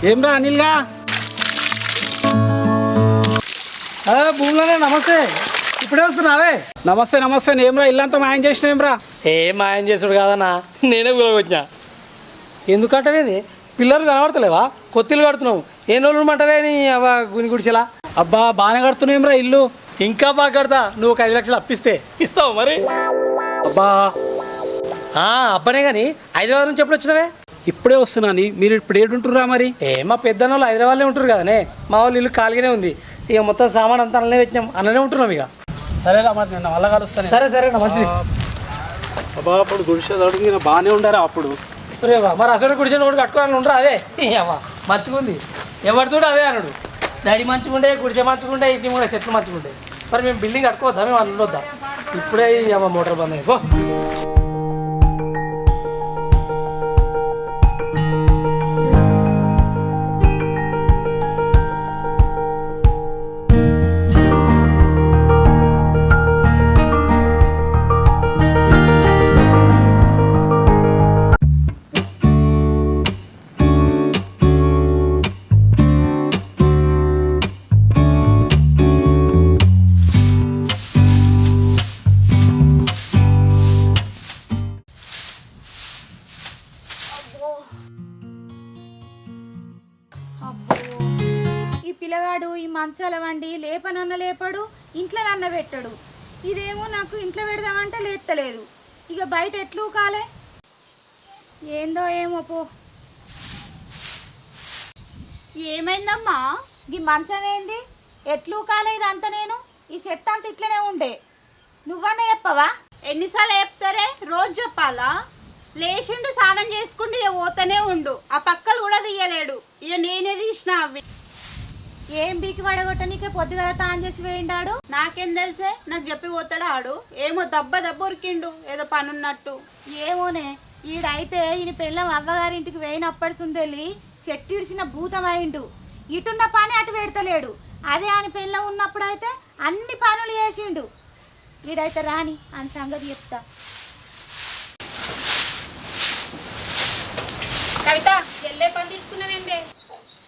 ఏమ్రా అనిల్గా? భూములనే నమస్తే. ఇప్పుడే వస్తున్నావే? నమస్తే నమస్తే. ఏమ్రా ఇల్లంతా మాయం చేసినావేమ్రా? ఏం మాయం చేసుడు కాదన్నా, నేనే కూరకొచ్చినా. ఎందుకంటవేది? పిల్లలు కనబడతలేవా? కొత్తిల్లు కడుతున్నావు. ఏ రోజులు మంటవే నీ అవ్వ గుని గుడిచెలా? అబ్బా బాగానే కడుతున్నావేమ్రా ఇల్లు. ఇంకా బాగా కడతా. నువ్వు ఒక 5 లక్షలు అప్పిస్తే ఇస్తావు మరి? అబ్బా అబ్బనే కానీ హైదరాబాద్ నుంచి ఎప్పుడు వచ్చినవే? ఇప్పుడే వస్తున్నాను. మీరు ఇప్పుడు ఏడుంటుర్రా మరి? మా పెద్దన్న వాళ్ళు హైదరాబాద్లో ఉంటారు కదనే. మా వాళ్ళు ఇల్లు ఖాళీగానే ఉంది. ఇక మొత్తం సామాన్ అంతా అల్లనే పెట్టినాం, అల్లనే ఉంటున్నాం ఇక. సరేరా మరి నిన్న వల్ల కలుస్తాను. సరే మంచిది. అబ్బా అప్పుడు గుడిసె అడిగిన బాగానే ఉండారా అప్పుడు? మరి అసలు గుడిసెని ఒకటి కట్టుకోవాలని ఉండరా? అదే అమ్మా మంచిగుంది. ఎవరితోడు అదే అన్నాడు. డాడీ మంచిగుండే, గుడిసె మంచిగుండే, ఇంటి కూడా చెట్లు మంచిగుండే. మరి మేము బిల్డింగ్ కట్టుకోవద్దా? మేము అల్లు వద్దా? ఇప్పుడే అమ్మ మోటార్ బంద్ అయిపో. ఈ పిల్లగాడు ఈ మంచాల వండి లేపనన్న లేపడు, ఇంట్లో నన్న పెట్టడు. ఇదేమో నాకు ఇంట్లో పెడదామంటే లేత్తలేదు. ఇక బయట ఎట్లు కాలే ఏందో ఏమో పో. ఏమైందమ్మా? ఈ మంచం ఏంది ఎట్లు కాలే? ఇదంతా నేను ఈ చెత్త అంత ఇట్లనే ఉండే. నువ్వన్నా చెప్పవా? ఎన్నిసార్లు చెప్తారే? రోజు చెప్పాలా? లేచిండు, స్నానం చేసుకుంటూ ఇక పోతూనే ఉండు. ఆ పక్కలు కూడా తీయలేడు. ఇక నేనే తీసిన అవి. ఏం బీకి పడగొట్టనికే పొద్దుగల తాను చేసి వేయిండాడు. నాకేం తెలిసే? నాకు చెప్పి పోతాడు ఆడు. ఏమో దెబ్బ ఉరికిండు, ఏదో పనున్నట్టు. ఏమోనే, ఈడైతే ఈయన పిల్లం అవ్వగారింటికి వేయినప్పటి సుందెళ్ళి చెట్టు ఇడిచిన భూతం అయిండు. ఇటున్న పని అటు పెడతలేడు. అదే ఆయన పిల్లం ఉన్నప్పుడు అయితే అన్ని పనులు చేసిండు. ఈడైతే రాని అని సంగతి చెప్తా. కవిత ఎల్లే పని తీసుకున్నానండి.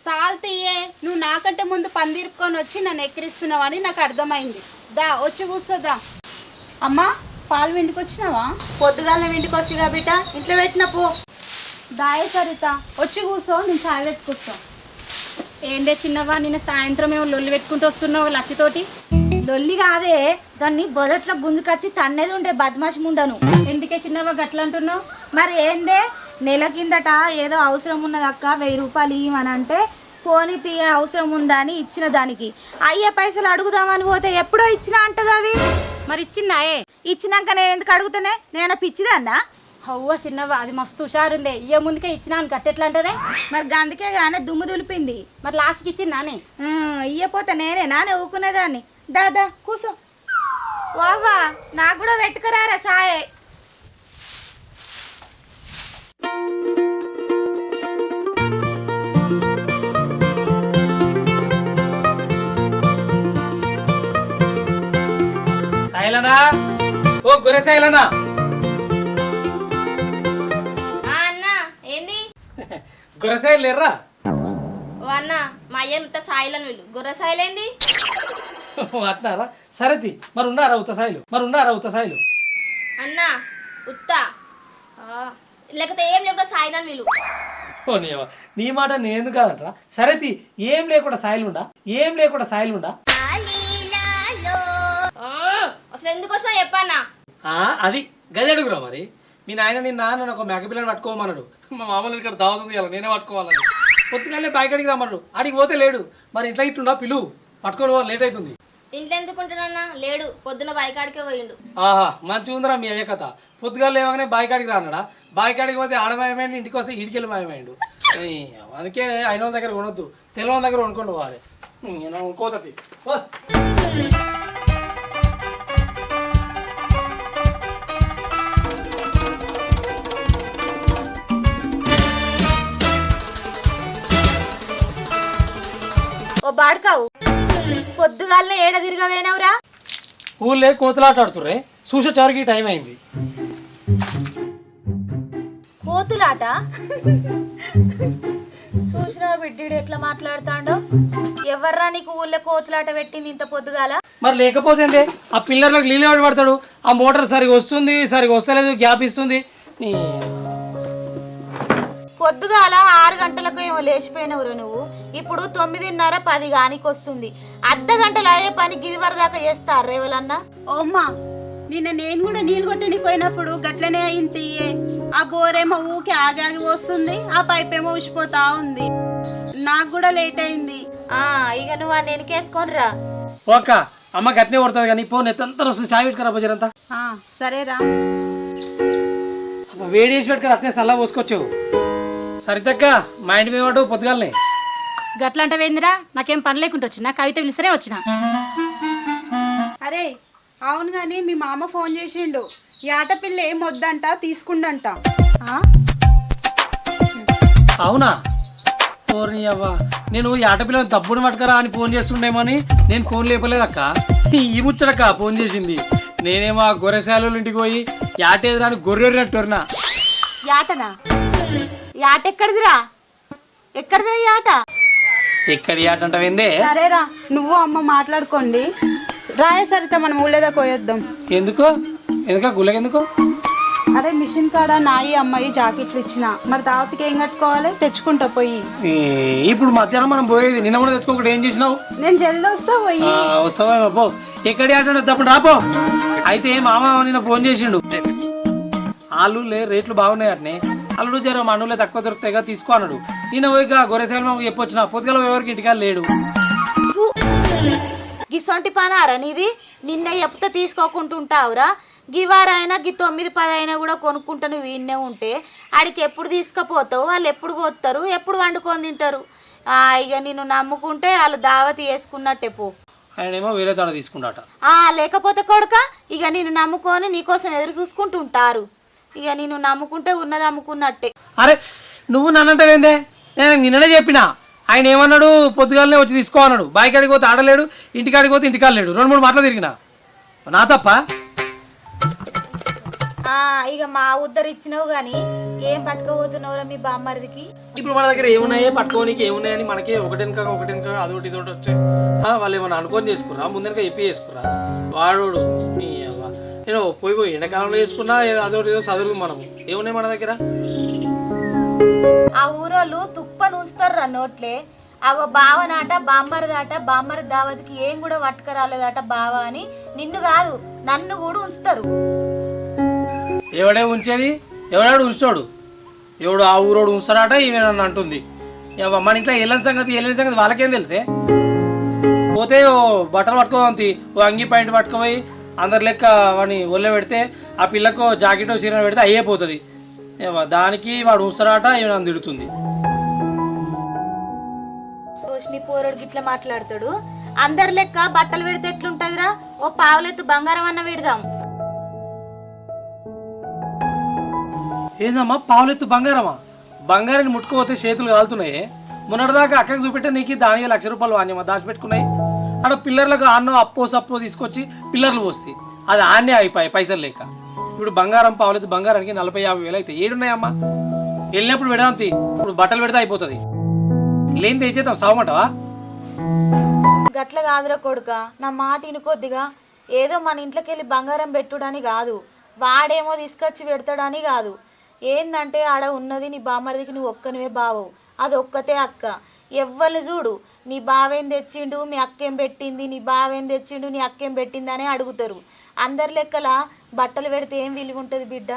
సాల్తీయే, నువ్వు నాకంటే ముందు పందిరుకొని వచ్చి నన్ను ఎక్కిరిస్తున్నావు అని నాకు అర్థమైంది. దా వచ్చి కూర్చోదా. అమ్మా పాలు వెండికి వచ్చినావా? పొద్దుగాల ఇంటికి వస్తుందా బిడ్డ? ఇంట్లో పెట్టిన పో. దాయే సరిత వచ్చి కూర్చో, నేను చాయ్ పెట్టుకొస్తా. ఏందే చిన్నవా, నిన్న సాయంత్రం ఏమో లొల్లి పెట్టుకుంటూ వస్తున్నావు లచ్చితోటి? లొల్లి కాదే, దాన్ని బొదట్లో గుంజుకొచ్చి తన్నేది ఉండే బద్మాషి ముండను. ఎందుకే చిన్నవా గట్ల అంటున్నావు? మరి ఏందే, నెల కిందట ఏదో అవసరం ఉన్నది అక్క, 1000 రూపాయలు ఇవ్వమని అంటే పోనీ తీయ అవసరం ఉందా అని ఇచ్చిన దానికి అయ్యే పైసలు అడుగుదామని పోతే ఎప్పుడో ఇచ్చినా అంటది అది. మరి ఇచ్చిందాయే? ఇచ్చినాక నేను ఎందుకు అడుగుతానే? నేను పిచ్చిదన్నా? హవ్వ చిన్నవా, అది మస్తు హుషారుందే. ఇయ్య ముందుకే ఇచ్చినాను కట్టెట్లా అంటదే? మరి అందుకే గానే దుమ్ము దులిపింది. మరి లాస్ట్కి ఇచ్చిందానే? ఇయ్యపోతే నేనే నానే ఊకునేదాన్ని. దాదా కూసో. వావా నాకు కూడా పెట్టుకురారా సాయే. సాయిలనా, ఓ గురే సాయిలనా. అన్నా ఏంది? గురసాయిలు లేర్రా? ఓ అన్న మా అయ్య ఇంత సాయిలని వీళ్ళు గొర్రె సాయిలేంది? అట్నారా? సరేది మరి ఉన్నారా ఉత్త సాయిలు? అన్నా ఉత్తా లేకపోతే ఏం లేకుండా సాయిలని వీళ్ళు. ఓ నీ మాట నేను కాదంటరా. సరేది ఏం లేకుండా సాయిలు ఉండా? అసలు ఎందుకు వచ్చినా చెప్పన్నా? అది గది అడుగురా. మరి మీ నాయన నన్ను ఒక మేక పిల్లని పట్టుకోమన్నాడు. మా మామూలు ఇక్కడ దావుతుంది కదా, నేనే పట్టుకోవాలని. పొద్దుగానే బయటకి రమ్మన్నాడు. ఆడికి పోతే లేడు. మరి ఇంట్లో ఇట్లుండా పిలువు, పట్టుకొని లేట్ అవుతుంది. ఇంట్లో ఎందుకుంటున్నా? లేడు, పొద్దున బాయికాడికే పోయిండు. ఆహా మంచిగా ఉందిరా మీ అయ్య కథ. పొద్దుగా లేవగానే బాయికాడికి రాన్నాడా? బాయికాడికి పోతే ఆడమయమైండు, ఇంటికి వస్తే ఈడికెళ్ళి మాయమైండు. అందుకే అయిన దగ్గర కొనొద్దు, తెలియని దగ్గర కొనుక్కొని పోవాలి. కోతది ఓ బాడ్కావు, పొద్దుగాలనే ఏడ తిరగవేనవురా? ఊళ్ళే కోతులాట ఆడుతుర్రే, చూసేచారుకి టైం అయింది. కోతులాట? చూసినా బిడ్డీడు ఎట్లా మాట్లాడుతాడో. ఎవర్రా నీకు ఊళ్ళో కోతులాట పెట్టింది ఇంత పొద్దుగాల? మరి లేకపోతే ఆ పిల్లర్లకు నీళ్ళు పడతాడు, ఆ మోటార్ సరిగా వస్తుంది సరిగా వస్తలేదు, గ్యాప్ ఇస్తుంది. పొద్దుగాల 6 గంటలకు ఏమో లేచిపోయినవురా నువ్వు. ఇప్పుడు 9:30 10 గానికి వస్తుంది. అర్ధ గంటలు అయ్యే పని గిదివర దాకా చేస్తారు రేవలన్నా. ఓమ్మా నిన్న నేను కూడా నీళ్ళు కొట్టనికి పోయినప్పుడు గట్లనే అయింది తీయే. ఆ బోరేమో ఊకి ఆగాగి వస్తుంది, ఆ పైప్ ఏమో ఉసిపోతా ఉంది. నాకు కూడా లేట్ అయింది. ఇక నువ్వు ఆ నెనికేసుకొని రా. ఓక అమ్మ గట్నే కొడుతుంది కానీ పో నెత్తంతా వస్తుంది. చాయ్ పెట్టుకురా బజరంతా. సరేరా వేడి చేసి పెట్టుకురా, అట్నే సల్లా పోసుకొచ్చావు. సరితక్క మా ఇంటి మీద పడ్డు పొద్దుగాలనే. గట్లంటవేందిరా? నాకేం పని లేకుండా వచ్చినా, కవిత పిలిస్తేనే వచ్చిన. అరే అవును గాని మీ మామ ఫోన్ చేసిండు. ఈ ఆటపిల్ల ఏం వద్దంట తీసుకుండంట. అవునా? ఓర్ని అవ్వ, నేను ఈ ఆటపిల్లని తప్పుని పట్టుకరా అని ఫోన్ చేస్తుండేమని నేను ఫోన్ లేపలేదక్క. ఈ ముచ్చటక్క ఫోన్ చేసింది. నేనేమో ఆ గొర్రెశాల ఇంటికి పోయి యాటేదిరా అని గొర్రెట్టున్నా. యాటనా? యాట ఎక్కడిదిరా? ఎక్కడిదిరా యాట? ఎక్కడి యాట అంటావేందే? సరేరా నువ్వు అమ్మ మాట్లాడుకోండి. రాయ సరిత మనం ఊళ్ళేదా కోయొద్దాం. ఎందుకో ఎందుక గుళ్ళకెందుకో? అరే మిషన్ కాడ నాయి అమ్మాయి జాకెట్లు ఇచ్చిన, మరి తావతికి ఏం కట్టుకోవాలి? తెచ్చుకుంటా పోయి. ఇప్పుడు మధ్యాహ్నం మనం పోయేది, నిన్న కూడా తెచ్చుకోకుండా ఏం చేసినావు? నేను జల్ది వస్తా పోయి. వస్తావా పో. ఎక్కడి ఆట తప్పుడు రాపో. అయితే మామ నిన్న ఫోన్ చేసిండు. ఆలులే రేట్లు బాగున్నాయి అట్నే, అల్లుడు జర మనులే తక్కువ దొరుకుతాయిగా తీసుకో అన్నాడు. నిన్న పోయి గొర్రెసాల మాకు చెప్పొచ్చిన. పొద్దుగల ఎవరికి ఇంటికా లేడు. గిసొంటి పనారా నీది? నిన్న చెప్తే తీసుకోకుంటుంటావురా. గివారైనా 9-10 అయినా కూడా కొనుక్కుంటా నువ్వు వీన్నే ఉంటే ఆడికి ఎప్పుడు తీసుకుపోతావు? వాళ్ళు ఎప్పుడు కోస్తారు, ఎప్పుడు వండుకొని తింటారు? ఇక నిన్ను నమ్ముకుంటే వాళ్ళు దావతి వేసుకున్నట్టే పో. ఆయనేమో వేరే తాడ తీసుకున్నాట. లేకపోతే కొడుక ఇక నిన్ను నమ్ముకొని నీకోసం ఎదురు చూసుకుంటుంటారు. ఇక నిన్ను నమ్ముకుంటే ఉన్నది అమ్ముకున్నట్టే. అరే నువ్వు నన్నంటావేందే? నేను నిన్ననే చెప్పినా. ఆయన ఏమన్నాడు? పొద్దుగాలనే వచ్చి తీసుకో అన్నాడు. బాయికాడికి పోతే ఆడలేడు, ఇంటికాడికి పోతే ఇంటికాడ లేడు. 2-3 మాటలు తిరిగినా. నా తప్ప? ఇక మా ఉద్దరు ఇచ్చినావు కానీ ఏం పట్టుకోబోతున్నావురా మీ బామ్మరిదికి? ఇప్పుడు మన దగ్గర ఏమున్నాయే పట్టుకోనికి, ఏమున్నాయని మనకి ఒకటెనక అదొకటి ఇదొకటి వచ్చాయి. వాళ్ళు ఏమన్నా అనుకొని చేసుకురా, ముందనక చెప్పి చేసుకురా. వాడు నేను పోయి ఎండాకాలంలో వేసుకున్నా అదొకటి ఏదో చదువు. మనం ఏమున్నాయి మన దగ్గర? ఆ ఊరోళ్ళు తుప్ప నూస్తారా నోట్లే. అగో బావనాట బామ్మరిదాట, బామ్మరి దావతికి ఏం కూడా పట్టుకరాలేదట బావ అని నిన్ను కాదు నన్ను కూడా ఉంచుతారు. ఎవడే ఉంచేది? ఎవడాడు ఉంచాడు? ఎవడు ఆ ఊరోడు ఉంచుతాడట ఈమె నన్ను అంటుంది. మన ఇంట్లో వెళ్ళని సంగతి వాళ్ళకేం తెలిసే? పోతే ఓ బట్టలు పట్టుకోవంతి, ఓ అంగి పాయింట్ పట్టుకుపోయి అందరి లెక్క వాడిని ఒళ్ళో పెడితే ఆ పిల్లకు జాకెట్ చీర పెడితే అయ్యేపోతుంది. దానికి వాడు ఉంచుతాడట ఈమె నన్ను తిడుతుంది. నీ పోరడు గిట్లా మాట్లాడతాడు. అందరి లెక్క బట్టలు పెడితే ఎట్లుంటదిరా? ఓ పావులెత్తు బంగారం అన్న పెడదాం. ఏందమ్మా పావులెత్తు బంగారమా? బంగారాన్ని ముట్టుకోపోతే చేతులు కాలుతున్నాయి. మొన్నటిదాకా అక్కడికి చూపెట్టే నీకు దాని ₹1,00,000 వాణ్యమా దాచిపెట్టుకున్నాయి. అక్కడ పిల్లర్లకు అన్నో అప్పో తీసుకొచ్చి పిల్లర్లు పోస్తాయి. అది ఆన్నే అయిపోయాయి పైసలు లేక. ఇప్పుడు బంగారం పావులెత్తు బంగారానికి 40-50 వేలు అయితే ఏడున్నాయమ్మా? వెళ్ళినప్పుడు పెడదాంతి. ఇప్పుడు బట్టలు పెడితే అయిపోతుంది. లేని తెచ్చేద్దాం సావమంటావా? గట్ల కాదురా కొడుక, నా మాట ఇనుకొద్దిగా. ఏదో మన ఇంట్లోకి వెళ్ళి బంగారం పెట్టుడని కాదు, వాడేమో తీసుకొచ్చి పెడతాడని కాదు. ఏందంటే ఆడ ఉన్నది నీ బామ్మరిదికి నువ్వు ఒక్కనివే బావవు, అది ఒక్కతే అక్క. ఎవ్వరిని చూడు నీ బావేం తెచ్చిండు, మీ అక్కేం పెట్టింది, నీ బావేం తెచ్చిండు, నీ అక్కేం పెట్టింది అని అడుగుతారు. అందరి లెక్కల బట్టలు పెడితే ఏం విలువ ఉంటుంది బిడ్డ?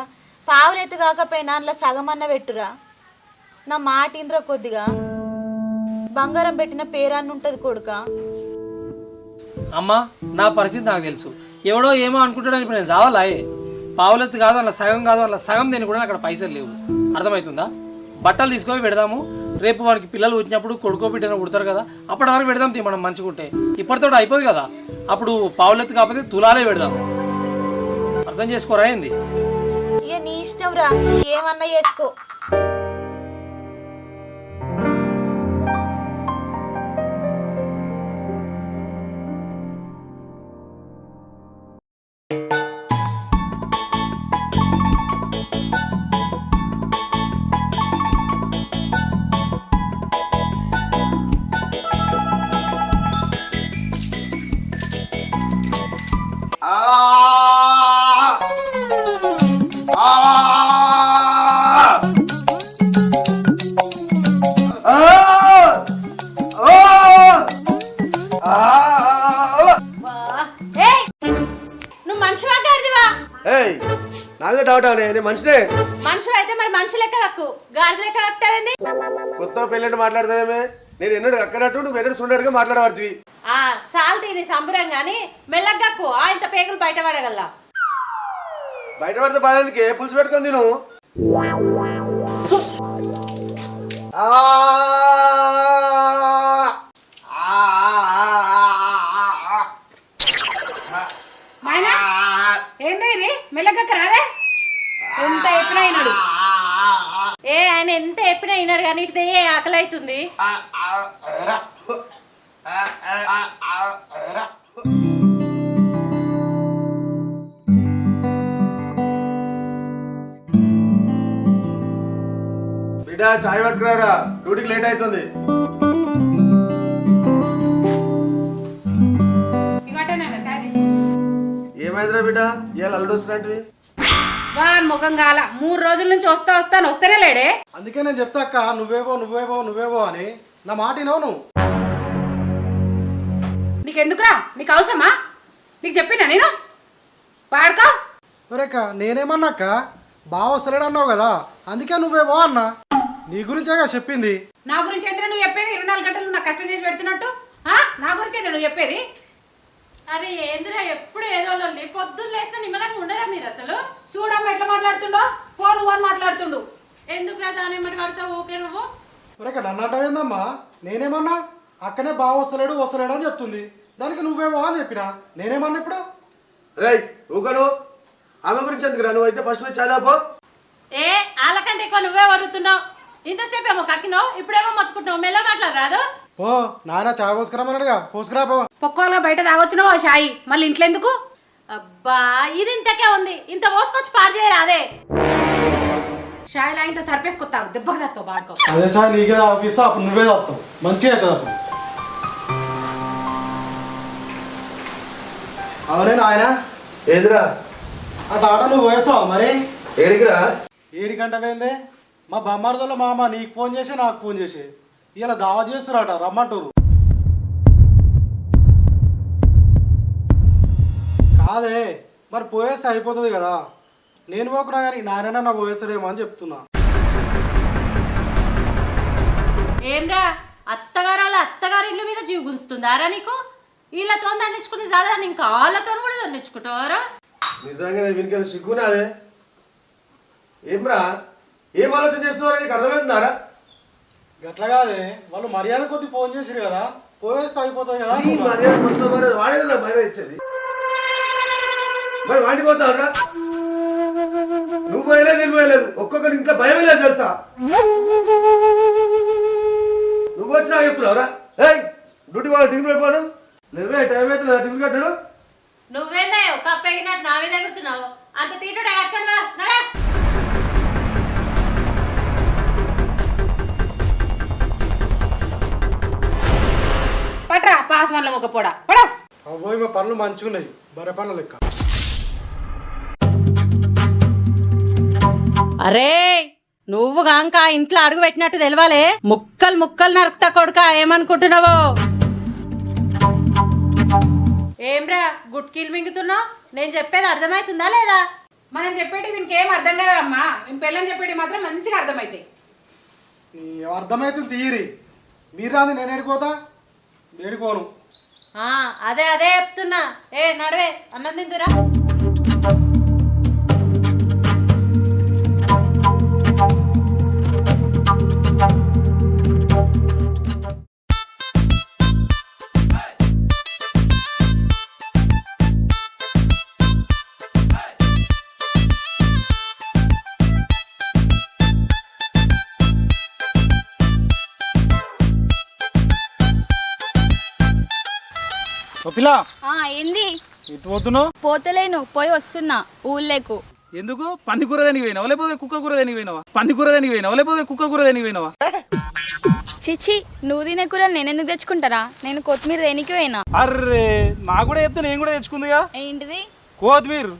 పావులెత్తు కాకపోయినా అందులో సగమన్న పెట్టురా. నా మాట ఇనరా కొద్దిగా. బంగారం పెట్టిన పేరాన్ని ఉంటుంది కొడుక. అమ్మా నా పరిస్థితి నాకు తెలుసు. ఎవడో ఏమో అనుకుంటాడని ఇప్పుడు నేను చావాలా? పావులెత్తు కాదు, అలా సగం కాదు, అలా సగం దేని కూడా అక్కడ పైసలు లేవు. అర్థమవుతుందా? బట్టలు తీసుకొని పెడదాము. రేపు వానికి పిల్లలు వచ్చినప్పుడు కొడుకో బిడ్డను పుడతారు కదా, అప్పటి వరకు పెడదాం. మనం మంచిగుంటే ఇప్పటితో అయిపోదు కదా. అప్పుడు పావులెత్తు కాకపోతే తులాలే పెడదాం. అర్థం చేసుకోరా ఏంది? ఇక నీ ఇష్టం రా, ఏమన్నా చేసుకో. డౌట్ అనే నేను మనిషినే. మనుషులు అయితే మరి మనుషులు లెక్క కక్కు గాడిద లెక్క కక్తావేంది కొత్త పెళ్ళంటే మాట్లాడతావేమే? నేను ఎన్నడు అక్కడట్టు నువ్వు ఎన్నడు చూడడుగా మాట్లాడబడుతుంది. సాల్ తిని సంబరం గాని మెల్లగక్కు ఇంత పేగులు బయట పడగల్లా. బయట పడితే బాధేందుకే పులుసు పెట్టుకొని తిను. ఏంది ఇది మెల్లగక్క రాదే? ఎంత ఎప్పుడు అయినాడు? ఆయన ఎంత ఎప్పుడు అయినాడు కానీ ఇటు ఏ ఆకలి అవుతుంది. బిడ్డ చాయ్ పట్టుకురారా, డ్యూటీకి లేట్ అవుతుంది. ఏమైందిరా బిడ్డ ఇవాళ అల్లుడు వస్తున్నట్టు? వాన్ ముఖం కాల 3 రోజుల నుంచి వస్తాను వస్తేనే లేడే. అందుకే నేను చెప్తా అక్క, నువ్వేవో అని నా మాట వినవు నువ్వు. నీకెందుకురా? నీకు అవసరమా? నీకు చెప్పినా నేను పాడుకో. ఒరేక్క నేనేమన్నా అక్క, బాగా వస్తలేడు అన్నావు కదా, అందుకే నువ్వేవో అన్నా. నీ గురించేగా చెప్పింది. నా గురించి ఏంద్రా నువ్వు చెప్పేది? 24 గంటలు నాకు కష్టం చేసి పెడుతున్నట్టు నా గురించి ఏంద్రా నువ్వు చెప్పేది? అరే ఏంద్రా ఎప్పుడు ఏదో లొల్లి, పొద్దున్న లేస్తే నిమ్మలంగా ఉండరా మీరు అసలు? చూడమ్మ ఎట్లా మాట్లాడుతుండో, ఫోన్ మాట్లాడుతుండు. ఎందుకు రాదానే మరి వాడితో ఊకే నువ్వు? ఒరేక్క నన్ను అంటావేందమ్మా? నేనేమన్నా అక్కనే బాగా వస్తలేడు అని చెప్తుంది, దానికి నువ్వేవో అని చెప్పినా. నేనేమన్నా ఇప్పుడు? రేయ్ ఊకను, ఆమె గురించి ఎందుకురా? నువ్వు అయితే ఫస్ట్ పోయి చదాపో. వాళ్ళకంటే ఎక్కువ నువ్వే వరుతున్నావు. ఇంతసేపు ఏమో కక్కినావు, ఇప్పుడేమో మొత్తుకుంటున్నావు. మెల్ల మాట్లాడరాదు? ఓ నాయన చాయ్ పోసుకురామన్నాడుగా, పోసుకురా పో. పొక్కలో బయట తాగొచ్చినావు ఆ షాయి, మళ్ళీ ఇంట్లో ఎందుకు? అబ్బా ఇది ఇంతకే ఉంది, ఇంత మోసుకొచ్చి పాడు చేయరా? అదే షాయిలా ఇంత సర్పేసుకొత్తావు, దెబ్బకి చేస్తావు బాడుకో. అదే చాయ్ నీకే ఆఫీస్, అప్పుడు నువ్వే వస్తావు, మంచిగా అవుతుంది అప్పుడు. అవునే నాయన. ఏదిరా ఆ తాట నువ్వు వేస్తావా మరి? ఏడికిరా? 7 గంట పోయిందే. మా బొమ్మార్దోళ్ళ మామ నీకు ఫోన్ చేసి నాకు ఫోన్ చేసి ఇలా దావా చేస్తురాట, రమ్మంటారు. కాదే మరి పోయేస్తే అయిపోతుంది కదా, నేను పోకున్నా కానీ నాయన నా పోయేస్తాడేమో అని చెప్తున్నా. ఏంరా అత్తగారు వాళ్ళ అత్తగారి ఇల్లు మీద జీవ గుంచుతుందారా నీకు? వీళ్ళతో దండించుకుని చాలని ఇంకా వాళ్ళతో కూడా దండించుకుంటావారా? నిజంగా వీనికైనా సిగ్గునాదే? ఏమ్రా ఏం ఆలోచన చేస్తున్నారో నీకు అర్థమవుతుందారా? గట్లా కాదే, వాళ్ళు మర్యాద కొద్ది ఫోన్ చేసిరు కదా, పోయేస్తే అయిపోతుంది కదా. నీ మర్యాద మనుషుల మర్యాద వాడేది నా మర్యాద ఇచ్చేది. మరి వాడికి పోతావురా? నువ్వు పోయలేదు నేను పోయలేదు, ఒక్కొక్కరి ఇంట్లో భయం లేదు తెలుసా? నువ్వు వచ్చినా చెప్తున్నావురా? ఏయ్ డ్యూటీ వాళ్ళు టిఫిన్ పెట్టిపోను, లేవే టైం అవుతుంది టిఫిన్ కట్టాడు. నువ్వేందా కప్పెగినట్టు నా మీద ఎగురుతున్నావు? అంత తీటుడు ఎక్కడా నడా? పట్రా పాస్ వల్ల ఒక పొడ పడా. అవ్వోయ్ మా పనులు మంచిగా ఉన్నాయి, బరే పనులు లెక్క. అరే నువ్వు గాంక ఇంట్లో అడుగు పెట్టినట్టు తెలవాలే, ముక్కలు ముక్కలు నరుకుతా కొడుక. ఏమనుకుంటున్నావో? ఏమ్రా గుట్కీలు మింగుతున్నావు? నేను చెప్పేది అర్థమవుతుందా లేదా? మనం చెప్పేటి వీనికి ఏం అర్థం కావమ్మా, మేము పిల్లని చెప్పేటి మాత్రం మంచిగా అర్థమైతాయి. అర్థమవుతుంది తీరి, మీరు రాని నేను ఎడిపోతా, ఏడిపోను. అదే చెప్తున్నా. నడవే అన్నం తిందురా. పిల్ల ఏంది? ఇటు పోతున్నావు? పోతలేను, పోయి వస్తున్నా ఊళ్ళేకు. ఎందుకు? పంది కూర దానికి పోయినావా లేకపోతే కుక్క కూర దానికి పోయినావా? పంది కూర దానికి పోయినావా లేకపోతే కుక్క కూర దానికి పోయినావా? చిచి నువ్వు తినే కూరలు నేను ఎందుకు తెచ్చుకుంటారా? నేను కొత్తిమీర దేనికి పోయినా. అర్రే నాకు కూడా చెప్తే నేను కూడా తెచ్చుకుందిగా. ఏంటిది? కొత్తిమీర.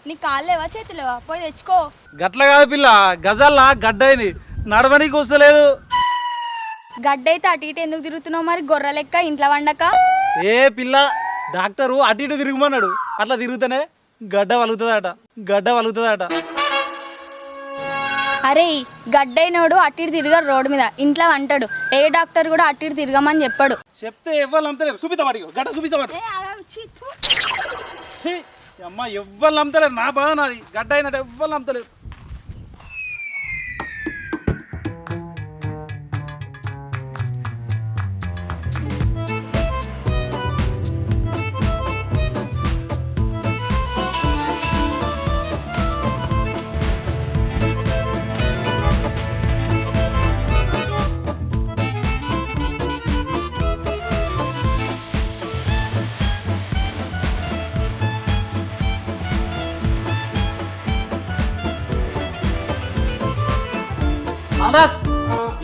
నీ కాళ్ళు లేవా చేతులేవా? పోయి తెచ్చుకో. గట్ల కాదు పిల్ల, గజల్లా గడ్డైంది, నడవనీకి వస్తలేదు. గడ్డైతే అటు ఇటు ఎందుకు తిరుగుతున్నావు మరి గొర్రె లెక్క ఇంట్లో వండక? ఏ పిల్ల, డాక్టరు అటు ఇటు తిరుగుమన్నాడు, అట్లా తిరుగుతానే గడ్డ వలుగుతుందట. అరే గడ్డైనోడు అటు ఇటు తిరగడు రోడ్డు మీద ఇంట్లో అంటాడు. ఏ డాక్టర్ కూడా అటు ఇటు తిరగమని చెప్పాడు. చెప్తే ఎవ్వరు నమ్మతలేరు. చూపిస్తావాడు గడ్డ చూపిస్తావాడు. అమ్మ ఎవ్వరు నమ్మతలేరు. నా బాధ నాది. గడ్డ అయిందంటే ఎవ్వరు నమ్మతలేరు.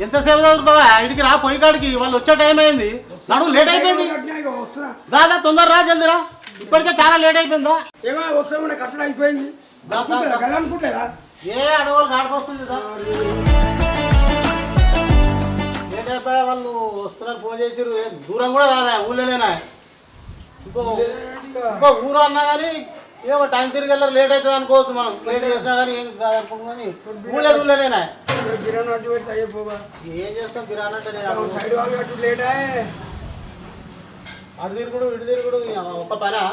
ఎంతసేపు చదువుతావా? ఇంటికి రా, పొయ్యి కాడికి వాళ్ళు వచ్చే టైం అయింది. నడువు లేట్ అయిపోయింది. దాదా తొందర రా, జల్దీ రా. ఇప్పటికే చాలా లేట్ అయిపోయిందా? కట్టడం అయిపోయింది. ఏ అడవులు కాడికొస్తుంది. లేట్ అయిపోయా, వాళ్ళు వస్తున్నారు, ఫోన్ చేసారు. దూరం కూడా కాదా, ఊళ్ళోనేనా. ఇంకో ఊరు అన్నా కానీ ఏమో టైం తిరిగి వెళ్ళారు, లేట్ అవుతుంది అనుకోవచ్చు. మనం లేట్ చేసినా కానీ ఏం కాదనుకోము. కానీ ఊళ్ళోనేనా ఏం చేస్తాం? కిరాణా అంటే నేను అటు తిరుగుడు ఇటు తిరుగుడు ఒక్క పనా?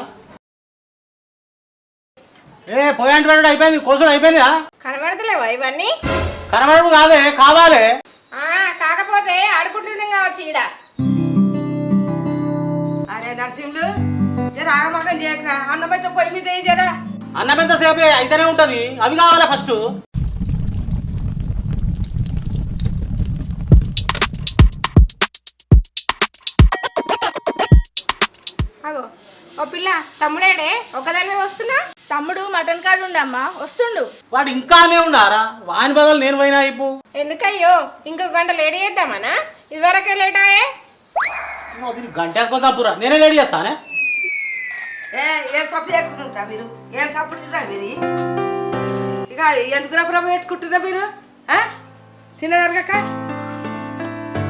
ఏ పోయాంటి పెట్టడం అయిపోయింది, కోసుడు అయిపోయిందా? కనబడతలేవా ఇవన్నీ? కనబడడు కాదే, కావాలి. కాకపోతే ఆడుకుంటున్నాం కావచ్చు ఈడ. అరే నరసింహులు రాగమాగం చేయకరా, అన్నం అయితే పొయ్యి మీద వేయజరా. అన్నం ఎంతసేపే అయితేనే ఉంటది, అవి కావాలి ఫస్ట్. అగో ఓ పిల్ల, తమ్ముడేడే ఒకదాన్ని వస్తున్నా? తమ్ముడు మటన్ కాడు ఉండమ్మా, వస్తుండు. వాడు ఇంకానే ఉండారా? వాని బదులు నేను పోయినా అయిపో. ఎందుకయ్యో ఇంకొక గంట లేట్ చేద్దామనా? ఇదివరకే లేట్ అయ్యే. గంట కొంచెం పూరా నేనే లేట్ చేస్తానే. ఏం సప్పు చేసుకుంటా మీరు? ఏం సప్పుడు ఇది? ఇక ఎందుకు ప్రభు పెట్టుకుంటున్నా మీరు? తినదరగక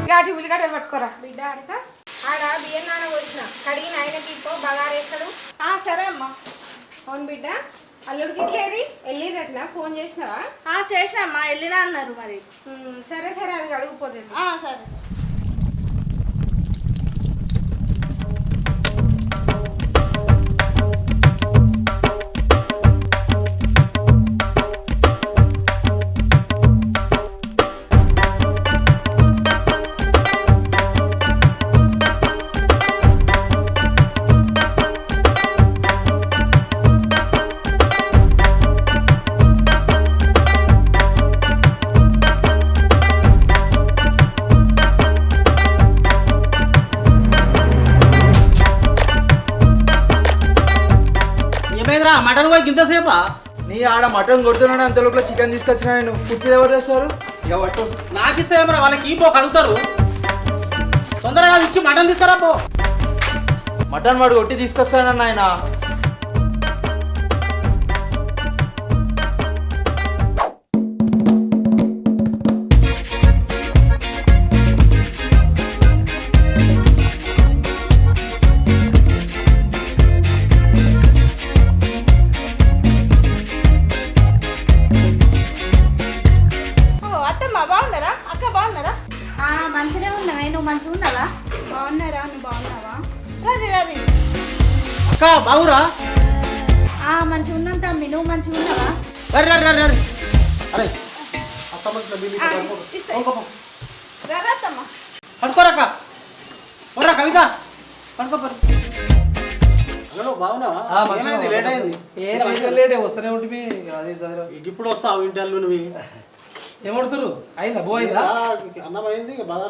ఇక అటు ఉల్లిగడ్డలు పట్టుకోరా. బిడ్డ ఆడక ఆడ బియ్యం నాన్న పోసిన కడిగిన ఆయనకి ఇప్పో బగారేస్తాడు. సరే అమ్మా. అవును బిడ్డ, అల్లుడికి ఇట్లేది వెళ్ళిరట్నా? ఫోన్ చేసినావా? చేసినమ్మా, వెళ్ళినా అన్నారు మరి. సరే సరే, అది అడుగుపోతుంది. సరే. మటన్ పోయి ఇంతసేపా? నీ ఆడ మటన్ కొడుతున్నాడు, అంత లోపల చికెన్ తీసుకొచ్చినా నేను. కుర్చీ ఎవరు చేస్తారు? ఇక పట్టు. నాకు ఇస్తే ఏమరా, వాళ్ళకి ఈ పో కడుగుతారు. తొందరగా ఇచ్చి మటన్ తీసుకురా పో. మటన్ వాడు కొట్టి తీసుకొస్తానన్న ఆయన. బాగున్నారా అక్క? బాగున్నారా? మంచిగా ఉన్నావే, నువ్వు మంచిగా ఉన్నావా? బాగున్నారా? నువ్వు బాగున్నావా? రవి రవి అక్క బాగురా? మంచిగా ఉన్నాం తమ్మి, నువ్వు మంచిగా ఉన్నావా? అరే అరే అరే అరే అరే రగత్తమ్మా పడుకోరక్క. పోరా కవిత, పడుకోపోరు. బాగున్నావా? ఏమైంది? లేట్ అయింది. లేట్ వస్తూనే ఉంటుంది. అదే చదివా ఇప్పుడు వస్తావు ఇంటర్వ్యూ నువ్వు. ఏమడుతురు? అయిందా? బో అయిందా? అన్నం అయింది, బాగా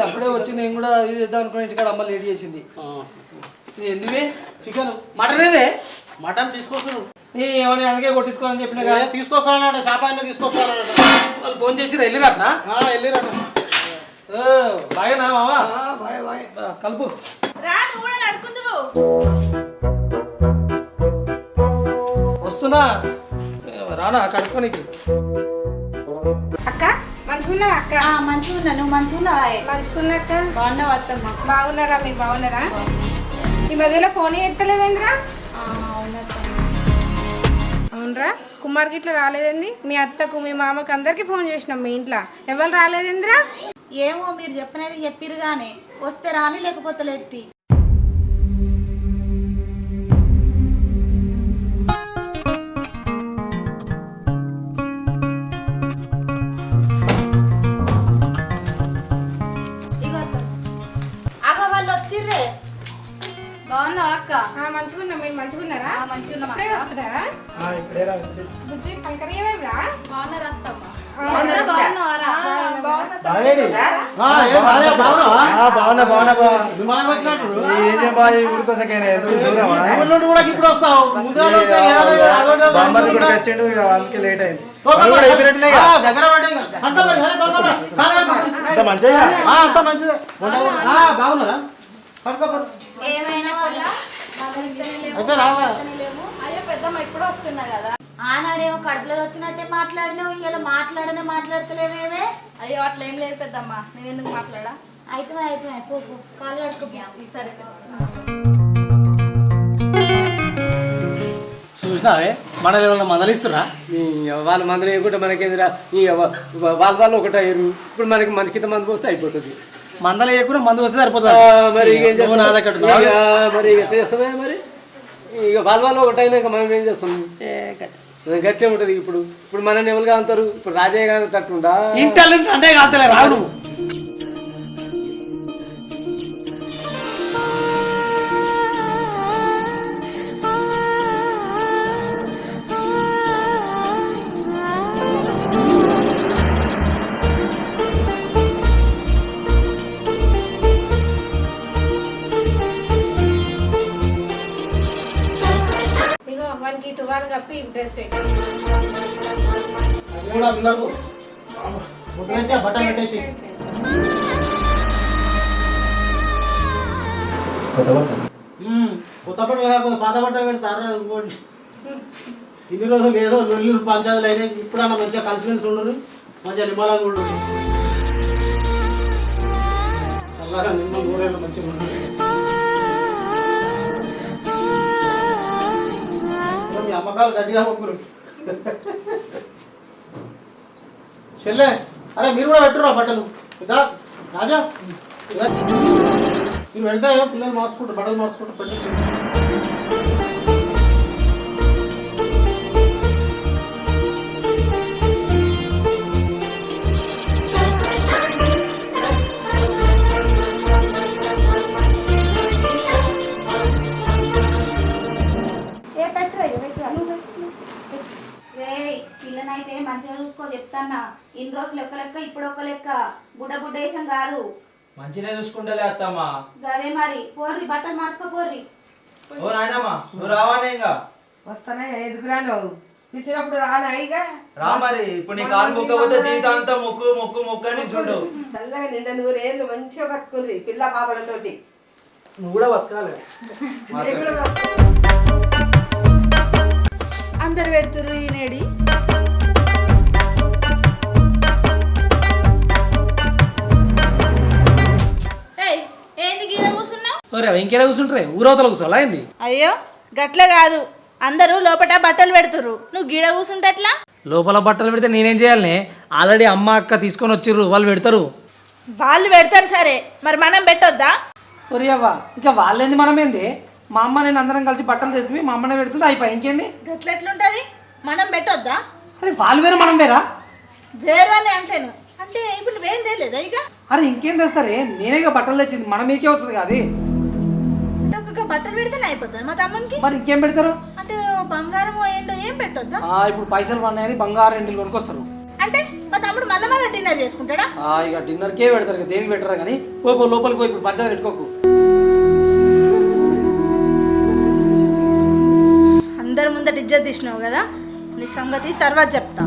అప్పుడే వచ్చి నేను కూడా అది చేద్దాం అనుకున్నా, ఇంటికాడ అమ్మ లేట్ చేసింది. ఇది ఎందువే? చికెన్ మటన్ ఏదే? మటన్ తీసుకొస్తాను. ఏమని అందుకే కొట్టించుకోవాలని చెప్పిన కదా. తీసుకొస్తానంట, షాపాన్ని తీసుకొస్తానంట. వాళ్ళు ఫోన్ చేసి వెళ్ళిరట్నా? వెళ్ళిరట. బాగా మావా కలుపు. రా, నువ్వు కూడా నడుకుందువు. వస్తున్నా, రానా కడుక్కోనికి. అక్క మంచిగున్నావా? అక్క మంచిగా ఉన్నా, నువ్వు మంచిగా ఉన్నావా? మంచిగున్నాక. బాగున్నావు అత్తమ్మ? బాగున్నారా? మీరు బాగున్నారా? ఈ మధ్యలో ఫోన్ ఎత్తలేవేంద్రా? అవునక్క. అవును అవునరా కుమార్కి ఇట్లా రాలేదండి మీ అత్తకు మీ మామకు అందరికి ఫోన్ చేసినాం మీ ఇంట్లో ఎవరు రాలేదందిరా ఏమో మీరు చెప్పినది చెప్పిరు గానే వస్తే రాని లేకపోతే లేక్తి అగో వాళ్ళు వచ్చిర్రే. బాగున్నావా అక్క? మంచిగున్నాం మీరు మంచిగున్నారా మంచిగున్నాం ఇప్పుడే వస్తున్నారా ఇప్పుడే రా బుజ్జి పలకరియమేమిరా బాగున్నారా అత్తమ్మ? బాగున్నావారా? కూడా ఇప్పుడు వస్తావు లేట్ అయింది దగ్గర అంత మంచిదే బాగున్నారా ఏమైనా వల్ల అయితే రావా అయ్యో పెద్దమ్మ ఇప్పుడు వస్తున్నా కదా. ఆనాడేమో కడుపులో వచ్చినట్టే మాట్లాడినావు ఇలా మాట్లాడతలేవేమే. అయ్యో అట్లా ఏం లేదు పెద్దమ్మ, నేను ఎందుకు మాట్లాడా? అయితే పో కాలు కట్టుకో సరే. చూసినావే మనల్ని ఏమన్నా మందలిస్తున్నా? వాళ్ళ మందులు వేయకుంటే మనకేందిరా వాళ్ళు ఒకటి అయ్యారు. ఇప్పుడు మనకి కింద మందు పోస్తే అయిపోతుంది. మందలు వేయకుండా మందు వస్తే సరిపోతుంది. మరి ఇక ఏం చేస్తాం? నా దగ్గర మరి ఎట్లా చేస్తామే మరి ఇక వాళ్ళు ఒకటి అయినాక మనం ఏం చేస్తాం? గట్టే ఉంటుంది. ఇప్పుడు మనల్ని ఎవరుగా అంటారు? ఇప్పుడు రాజే గారి తట్టుండా ఇంటర్లు అంటే కాతలే రావు నువ్వు. ఇగో వానికి టువాలు కప్పి డ్రెస్ పెట్టి కూడా పిల్లకు బట్ట పెట్టేసి కొత్త బట్ట కాకపోతే పాత బట్ట పెడతారా ఇంకోటి. ఇన్ని రోజులు ఏదో లొల్లి పంచాయతీలు అయినాయి. ఇప్పుడన్నా మంచిగా కలిసిమెలిసి ఉండరు, మంచిగా నిమ్మలంగా ఉండరు. చల్లగా నిన్న 3 ఏళ్ళు మంచిగా ఉండరు. మీ అమ్మకాలు గట్టిగా మొక్కురు చెల్లె. అరే మీరు కూడా పెట్టురా బట్టలు. ఇదా రాజా ఇదా మీరు పెడతా పిల్లలు మార్చుకుంటారు, బట్టలు మార్చుకుంటారు పెట్టి. పిల్లనైతే మంచిగా చూసుకో చెప్తాన్నా. ఇన్ని రోజులు లెక్క ఇప్పుడు ఒక లెక్క గుడ్డ వేషం కాదు. మంచిగా చూసుకుంటలే అత్తమ్మ. గదే మరి పోర్రి బట్టలు మార్చుకో పోర్రి. ఓ నాయనమ్మ నువ్వు రావానే ఇంకా వస్తానే ఎదుగురా నువ్వు పిలిచినప్పుడు రానా ఇక రా. మరి ఇప్పుడు నీ కాలు మొక్కపోతే జీవితాంతా మొక్కు అని చూడు. చల్లగా నిండా 100 ఏళ్ళు మంచిగా బతుకుంది పిల్ల పాపలతోటి. నువ్వు కూడా బతకాలి. అందరు పెడుతురు ఈనేడి. ఏంది గీడ కూర్చున్నావు? సరే ఇంకేడా కూర్చుంటారే? ఊరవతల కూర్చోవాలా ఏంది? అయ్యో గట్ల కాదు, అందరూ లోపట బట్టలు పెడుతురు, నువ్వు గీడ కూర్చుంటే ఎట్లా? లోపల బట్టలు పెడితే నేనేం చేయాలి? ఆల్రెడీ అమ్మ అక్క తీసుకొని వచ్చిర్రు, వాళ్ళు పెడతారు. వాళ్ళు పెడతారు సరే, మరి మనం పెట్టొద్దా? ఒరే అవ్వ ఇంకా వాళ్ళేంది మనమేంది? మా అమ్మ నేను అందరం కలిసి బట్టలు తెచ్చి మా అమ్మనే పెడుతుంది, అయిపోయి ఇంకేంది? గట్ల ఎట్లుంటది? మనం పెట్టొద్దా? అరే వాళ్ళు వేరే మనం వేరా? వేరే వాళ్ళే అంటాను. అంటే ఇప్పుడు నువ్వేం తెలియదా ఇక? అరే ఇంకేం తెస్తారే? నేనే ఇక బట్టలు తెచ్చింది, మన మీకే వస్తుంది కాదు. అంటే ఒక్కొక్క బట్టలు పెడితేనే అయిపోతుంది మా తమ్మునికి. మరి ఇంకేం పెడతారు? అంటే బంగారం ఏంటో ఏం పెట్టొద్దా? ఇప్పుడు పైసలు పన్నాయని బంగారు ఎండిలు కొనుక్కొస్తారు. అంటే మా తమ్ముడు మళ్ళీ డిన్నర్ చేసుకుంటాడా? ఇక డిన్నర్కే పెడతారు, ఇక దేనికి పెట్టరు. కానీ లోపలికి పోయి ఇప్పుడు పంచాయతీ పెట్టుకోకు. అందరి ముందట ఇజ్జత్ తీసినావు కదా, నీ సంగతి తర్వాత చెప్తా.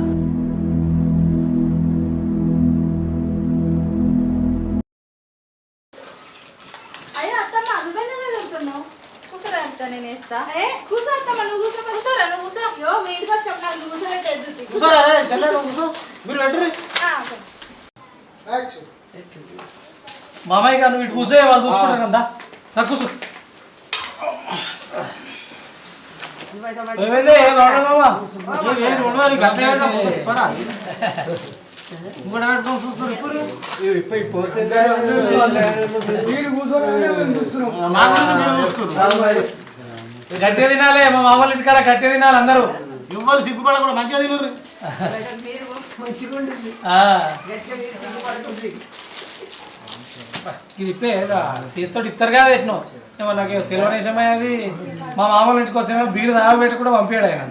అయ్యో అత్తమ్మ నువ్వెందుకు చదువుతున్నావు? కూర్చోరా అత్త, నేను వేస్తా. కూర్చో అత్తమ్మ, నువ్వు కూర్చోరా, నువ్వు కూర్చో. అయ్యో మీ ఇంటికి వచ్చినప్పుడు నాకు కూర్చోబెట్టేది. కూర్చోరా చెల్లె, నువ్వు కూర్చో. మీరు పెట్టుర్రి. యాక్షన్. మామయ్య గారు నువ్వు ఇటు కూర్చో, వాళ్ళు చూసుకుంటారు కదా. నాకు కూర్చో. ఏమైంది? ఏం బాగున్నా మామ? ఏది ఉండవా నీకు అట్లా చెప్పరా ఇంకోటి పెట్టుకొని చూస్తారు ఇప్పుడు మాకు మీరు చూస్తున్నారు గట్టిగా తినాలి మా మామూలు ఇంటికాడ గట్టిగా తినాలి అందరూ ఇవ్వాలి సిగ్గుపడకుండా మంచిగా తినరు ఇది ఇప్పే చేస్తూ ఇస్తారు కదా ఎట్నో ఏమో నాకు తెలియనేసమే అది మా మామూలు ఇంటికి వస్తేమో బీరు తాగబెట్టి కూడా పంపించాడు ఆయన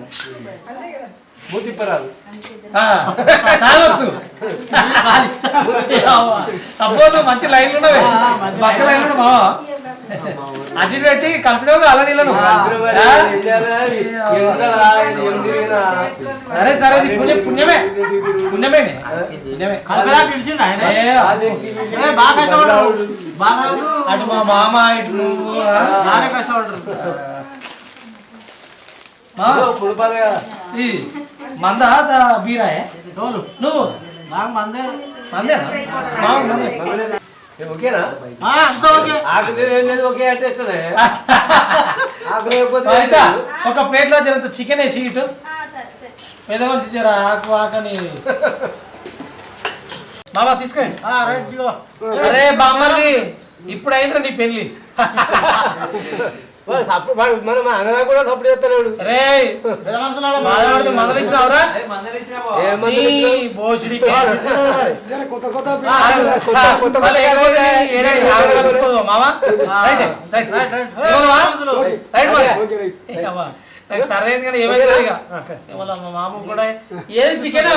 మూతిప్పరాదు తాగొచ్చు అబ్బో నువ్వు మంచి లైన్లు ఉన్నవే పక్క లైన్లు మావా అడ్డు పెట్టి కలిపినావు అలా నీళ్ళను సరే సరే ఇది పుణ్యమే పుణ్యమే అటు మా మామ ఇటు నువ్వు మందా బీరాయే నువ్వు మందే మందేనా ఓకేనా ఆకు లేదు ఓకే అంటే ఎట్లనే ఆకు లేకపోతే ఒక ప్లేట్లో జరంత చికెన్ వేసి ఇటు పెద్ద మనిషి జర ఆకు ఆకని బాబా తీసుకోండి అరే బామ్మది ఇప్పుడు అయిందిరా నీ పెళ్లి మనం అన్నదా కూడా సపోర్ట్ చేస్తున్నాడు రే మందలించావురా సరే కానీ ఏమైంది ఇక మా మామ కూడా ఏది చికెన్